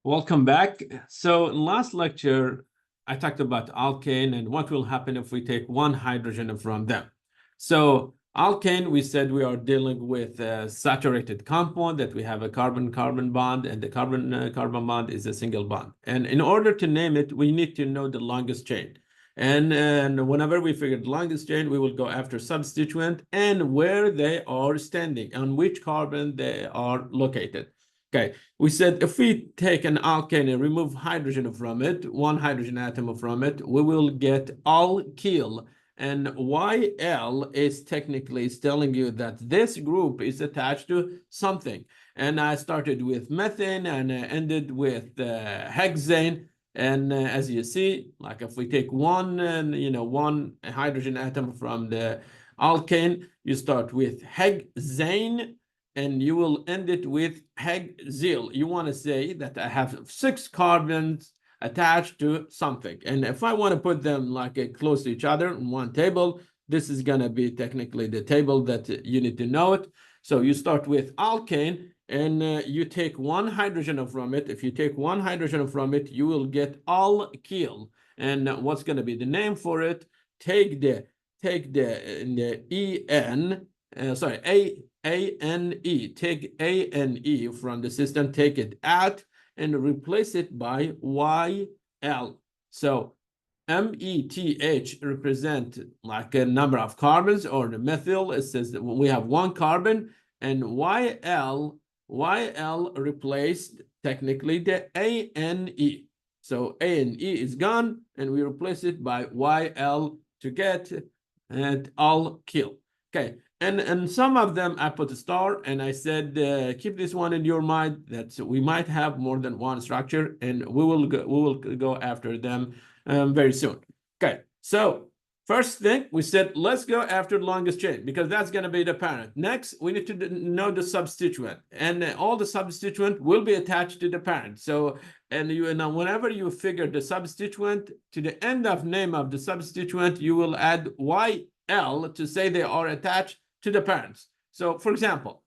Welcome back. So in last lecture, I talked about alkane and what will happen if we take one hydrogen from them. So alkane, we said we are dealing with a saturated compound that we have a carbon-carbon bond, and the carbon-carbon bond is a single bond. And in order to name it, we need to know the longest chain. And whenever we figure the longest chain, we will go after substituent and where they are standing, on which carbon they are located. Okay, we said if we take an alkane and remove hydrogen from it, one hydrogen atom from it, we will get alkyl. And YL is technically telling you that this group is attached to something. And I started with methane and ended with hexane. And as you see, like if we take one hydrogen atom from the alkane, you start with hexane, and you will end it with hexyl. You want to say that I have 6 carbons attached to something. And if I want to put them like close to each other in one table, this is going to be technically the table that you need to know it. So you start with alkane, and you take one hydrogen from it. If you take one hydrogen from it, you will get alkyl. And what's going to be the name for it? Take the EN, ANE, take ANE from the system, take it out and replace it by YL. So METH represent like a number of carbons, or the methyl, it says that we have 1 carbon, and YL replaced technically the ANE. So ANE is gone, and we replace it by YL to get alkyl. Okay. And some of them I put a star, and I said keep this one in your mind that we might have more than one structure, and we will go after them very soon. Okay, so first thing we said, let's go after the longest chain because that's going to be the parent. Next, we need to know the substituent, and all the substituent will be attached to the parent. So, and you know, whenever you figure the substituent to the end of name of the substituent, you will add YL to say they are attached to the parents. So for example,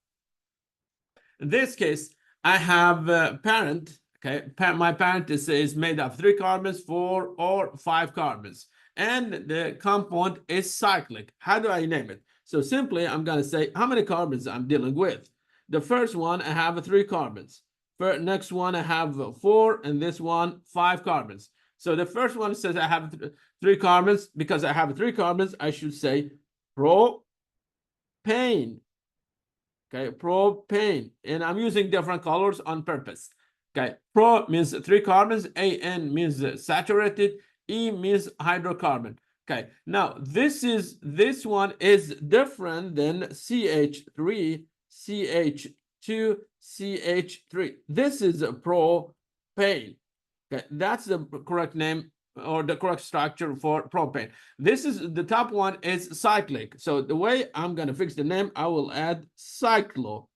in this case, I have a parent, okay, my parent is made of 3 carbons, 4 or 5 carbons, and the compound is cyclic. How do I name it? So simply, I'm going to say how many carbons I'm dealing with. The first one, I have 3 carbons. For next one, I have 4, and this one, 5 carbons. So the first one says I have 3 carbons. Because I have 3 carbons, I should say propane. Okay, propane. And I'm using different colors on purpose. Okay, pro means 3 carbons, AN means saturated, E means hydrocarbon. Okay, now this one is different than CH3, CH2, CH3. This is a propane. Okay, that's the correct name or the correct structure for propane. This is the top one is cyclic. So the way I'm going to fix the name, I will add cyclo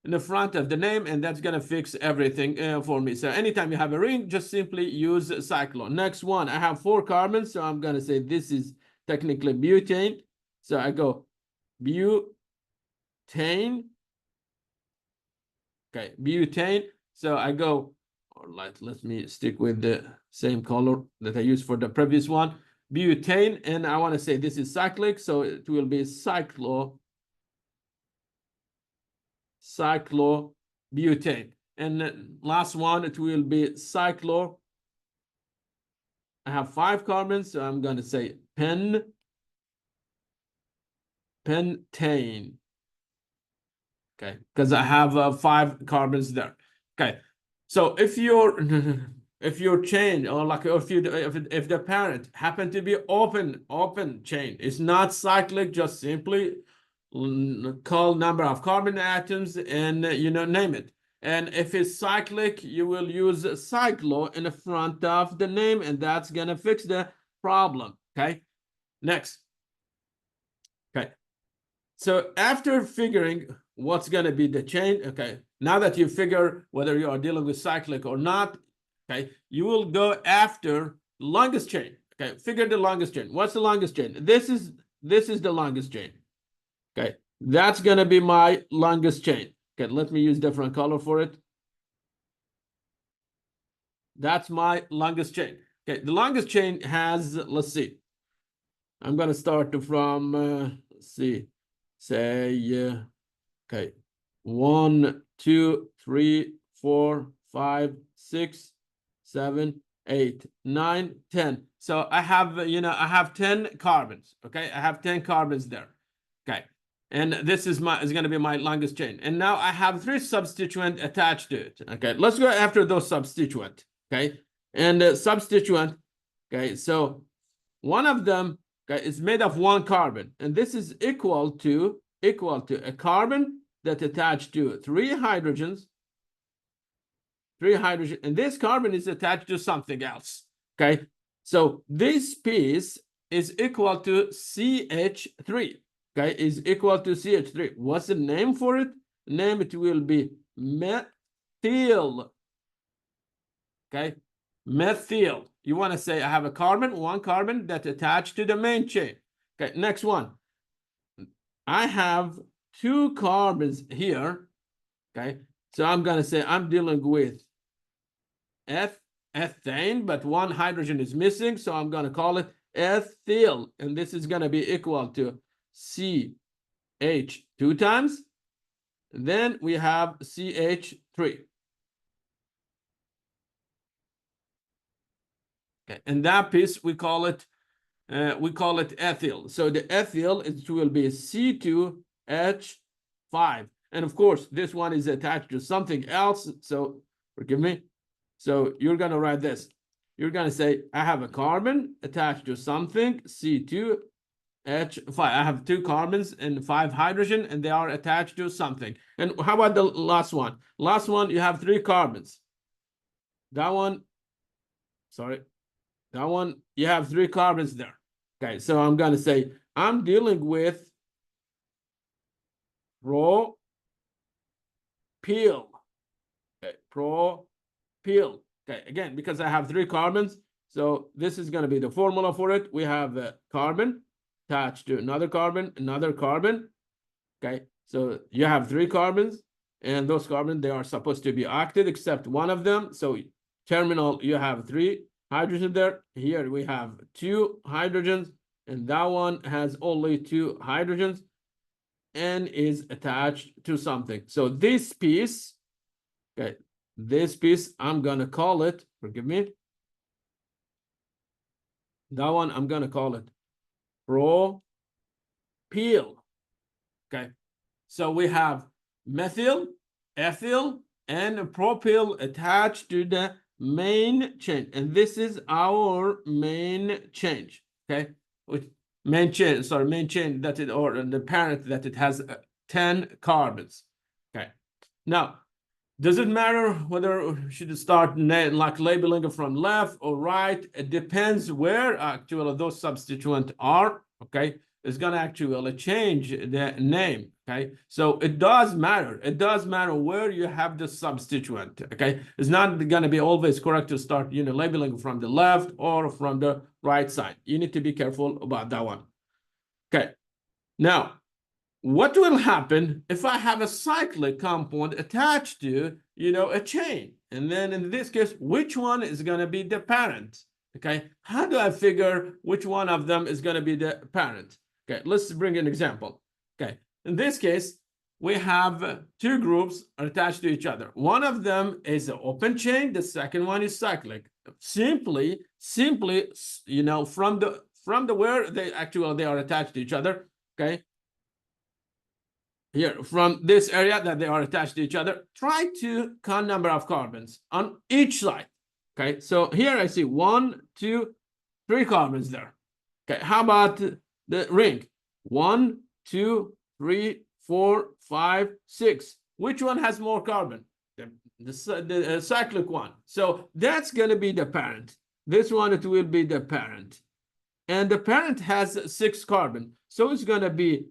in the front of the name, and that's going to fix everything for me. So anytime you have a ring, just simply use cyclo. Next one, I have 4 carbons, so I'm going to say this is technically butane. So I go butane. Okay, butane. So I go, or let me stick with the same color that I used for the previous one, butane, and I want to say this is cyclic, so it will be cyclobutane. And last one, it will be cyclo. I have 5 carbons, so I'm going to say pentane. Okay, because I have 5 carbons there. Okay, so if your chain, or like if the parent happen to be open chain, it's not cyclic, just simply call number of carbon atoms and name it. And if it's cyclic, you will use cyclo in the front of the name, and that's gonna fix the problem. Okay, next. Okay, so after figuring what's going to be the chain, okay, now that you figure whether you are dealing with cyclic or not, okay, you will go after longest chain. Okay, figure the longest chain. What's the longest chain? This is the longest chain. Okay, that's going to be my longest chain. Okay, let me use different color for it. That's my longest chain. Okay, the longest chain has, let's see. I'm going to start from, let's see, say, okay, 1, 2, 3, 4, 5, 6, 7, 8, 9, 10. So I have, I have 10 carbons. Okay, I have 10 carbons there. Okay, and this is going to be my longest chain. And now I have 3 substituent attached to it. Okay, let's go after those substituent. Okay, and substituent. Okay, so one of them, okay, is made of 1 carbon, and this is equal to a carbon that attached to 3 hydrogens, and this carbon is attached to something else. Okay, so this piece is equal to CH3. Okay, is equal to CH3. What's the name for it? Name it will be methyl. Okay, methyl. You want to say I have a carbon, 1 carbon that attached to the main chain. Okay, next one. I have 2 carbons here. Okay, so I'm going to say I'm dealing with ethane, but 1 hydrogen is missing, so I'm going to call it ethyl, and this is going to be equal to CH 2 times. Then we have CH3. Okay, and that piece we call it ethyl. So the ethyl will be C2H5, and of course this one is attached to something else. So forgive me. So you're gonna write this. You're gonna say I have a carbon attached to something C2H5. I have 2 carbons and 5 hydrogen, and they are attached to something. And how about the last one? Last one, you have 3 carbons. That one, sorry. That one, you have 3 carbons there. Okay, so I'm going to say I'm dealing with propyl. Okay, propyl. Okay, again, because I have 3 carbons, so this is going to be the formula for it. We have a carbon attached to another carbon. Okay, so you have 3 carbons, and those carbons, they are supposed to be active except one of them. So terminal, you have 3 hydrogen there. Here we have 2 hydrogens, and that one has only 2 hydrogens and is attached to something. So this piece, okay, this piece, I'm gonna call it, forgive me, that one I'm gonna call it propyl. Okay, so we have methyl, ethyl, and propyl attached to the main chain, and this is our main chain. Okay, which main chain that it, or the parent that it has 10 carbons. Okay, now does it matter whether we should start like labeling it from left or right? It depends where actually those substituents are. Okay, it's going to actually change the name. Okay, so it does matter. It does matter where you have the substituent. Okay, it's not going to be always correct to start, labeling from the left or from the right side. You need to be careful about that one. Okay, now what will happen if I have a cyclic compound attached to, a chain? And then in this case, which one is going to be the parent? Okay, how do I figure which one of them is going to be the parent? Okay, let's bring an example. Okay, in this case, we have 2 groups attached to each other. One of them is an open chain. The second one is cyclic. Simply, from the where they are attached to each other. Okay, here from this area that they are attached to each other, try to count number of carbons on each side. Okay, so here I see 1, 2, 3 carbons there. Okay, how about the ring? 1, 2, 3, 4, 5, 6. Which one has more carbon? The cyclic one. So that's going to be the parent. This one, it will be the parent. And the parent has 6 carbon. So it's going to be,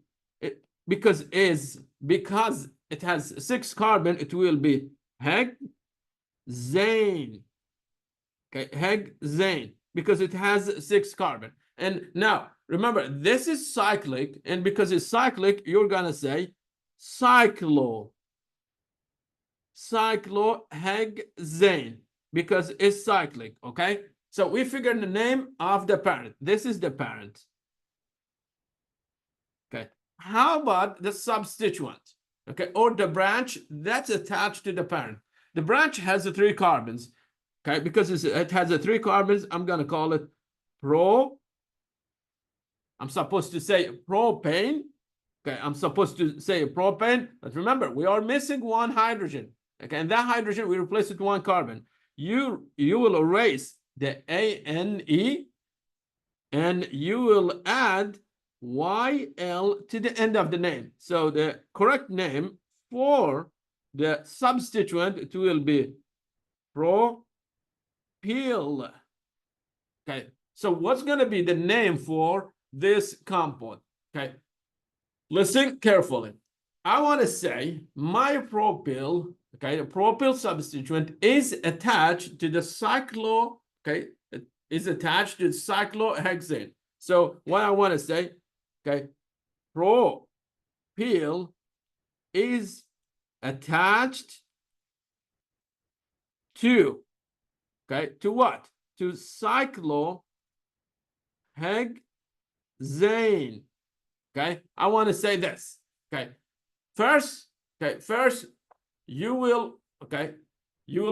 because it has 6 carbon, it will be hexane. Okay, hexane, because it has 6 carbon. And now remember, this is cyclic, and because it's cyclic, you're gonna say cyclohexane. because it's cyclic, okay? So we figured the name of the parent. This is the parent. Okay. How about the substituent? Okay, or the branch that's attached to the parent. The branch has the 3 carbons. Okay, because it has the 3 carbons, I'm gonna call it I'm supposed to say propane. Okay, I'm supposed to say propane, but remember, we are missing 1 hydrogen. Okay, and that hydrogen we replace with 1 carbon. You will erase the ANE and you will add YL to the end of the name. So the correct name for the substituent, it will be propyl. Okay, so what's going to be the name for this compound? Okay, listen carefully. I want to say my propyl, okay, the propyl substituent is attached to the it is attached to cyclohexane. So what I want to say, okay, propyl is attached to, okay, to what? To cyclohexane. Okay, I want to say this. Okay, first you will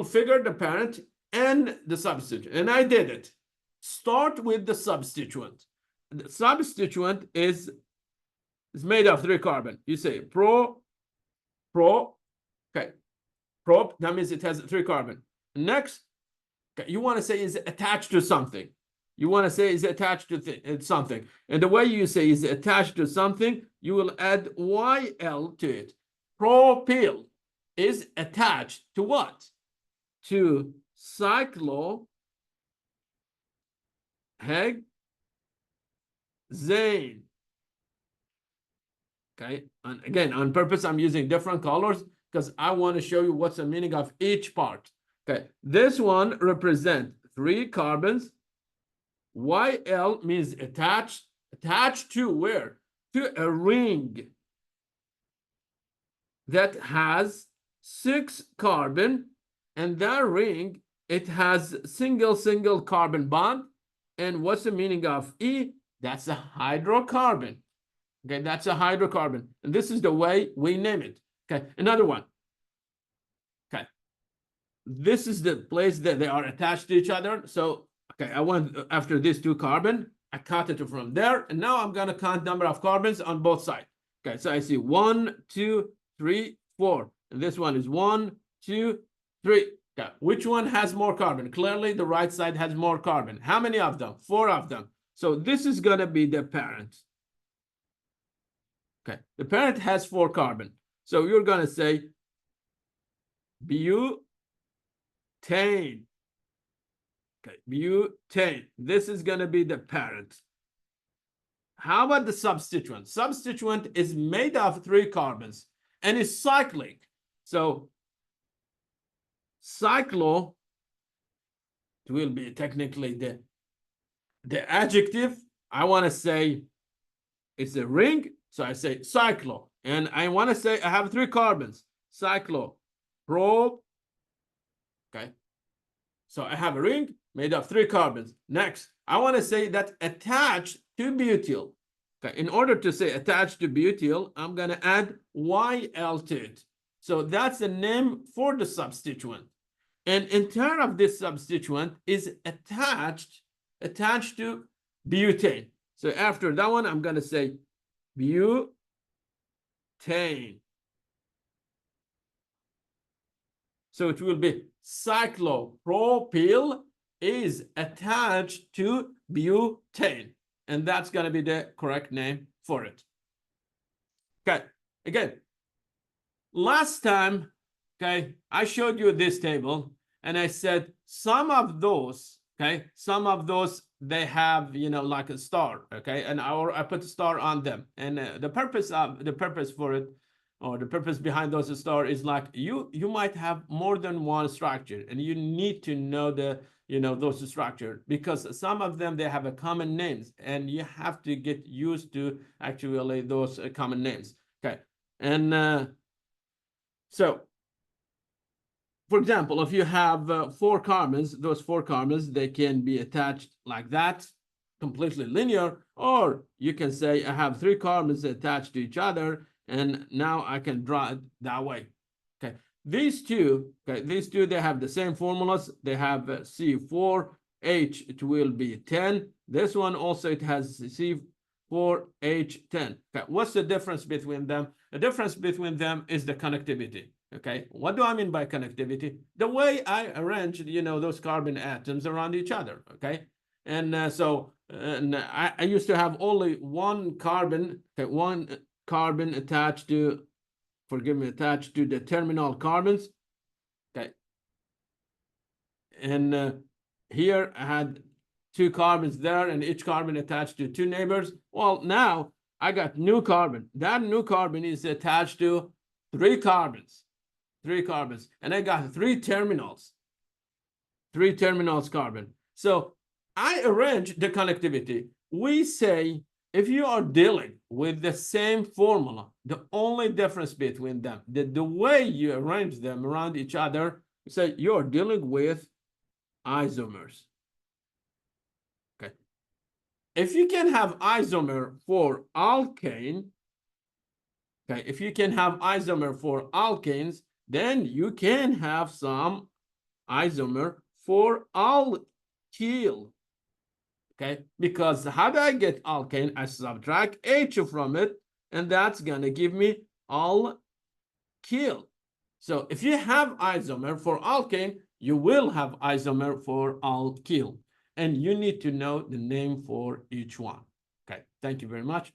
figure the parent and the substituent, and I did it. Start with the substituent. The substituent is made of 3 carbon. You say pro, okay, prop, that means it has 3 carbon. Next, okay, you want to say is attached to something. You want to say is attached to something. And the way you say is attached to something, you will add YL to it. Propyl is attached to what? To cyclohexane. Okay, and again, on purpose, I'm using different colors because I want to show you what's the meaning of each part. Okay, this one represents 3 carbons. YL means attached to where? To a ring that has 6 carbon, and that ring, it has single carbon bond. And what's the meaning of E? That's a hydrocarbon. Okay, that's a hydrocarbon. And this is the way we name it. Okay, another one. Okay, this is the place that they are attached to each other. So, okay, I went after these 2 carbon, I cut it from there, and now I'm gonna count number of carbons on both sides. Okay, so I see 1, 2, 3, 4. And this one is 1, 2, 3. Okay, which one has more carbon? Clearly, the right side has more carbon. How many of them? 4 of them. So this is gonna be the parent. Okay, the parent has 4 carbon. So you're gonna say butane. Okay, butane. This is gonna be the parent. How about the substituent? Substituent is made of 3 carbons and is cyclic. So cyclo, it will be technically the adjective. I want to say it's a ring, so I say cyclo. And I want to say I have 3 carbons. Cyclo, pro. Okay, so I have a ring made of 3 carbons. Next, I want to say that attached to butyl. Okay, in order to say attached to butyl, I'm going to add YL to it. So that's the name for the substituent. And in turn of this substituent is attached to butane. So after that one, I'm going to say butane. So it will be cyclopropyl is attached to butane. And that's going to be the correct name for it. Okay, again, last time, okay, I showed you this table and I said some of those, okay, they have, like a star, okay, and I put a star on them. And the purpose for it, or the purpose behind those stars is like you might have more than one structure and you need to know those structure because some of them, they have a common names and you have to get used to actually those common names. Okay, and so for example, if you have 4 carbons, those 4 carbons, they can be attached like that, completely linear, or you can say I have 3 carbons attached to each other, and now I can draw it that way. Okay, these two, they have the same formulas. They have C4H, it will be 10. This one also, it has C4H10. Okay, what's the difference between them? The difference between them is the connectivity. Okay, what do I mean by connectivity? The way I arranged, those carbon atoms around each other. Okay, and I used to have only one carbon, one carbon attached to, attached to the terminal carbons. Okay, and here I had 2 carbons there, and each carbon attached to 2 neighbors. Well, now I got new carbon. That new carbon is attached to 3 carbons. 3 carbons, and I got 3 terminals carbon. So I arrange the connectivity. We say if you are dealing with the same formula, the only difference between them, the way you arrange them around each other, say you're dealing with isomers. Okay. If you can have isomer for alkane, okay, if you can have isomer for alkanes, then you can have some isomer for alkyl. Okay, because how do I get alkane? I subtract H from it, and that's gonna give me alkyl. So if you have isomer for alkane, you will have isomer for alkyl, and you need to know the name for each one. Okay, thank you very much.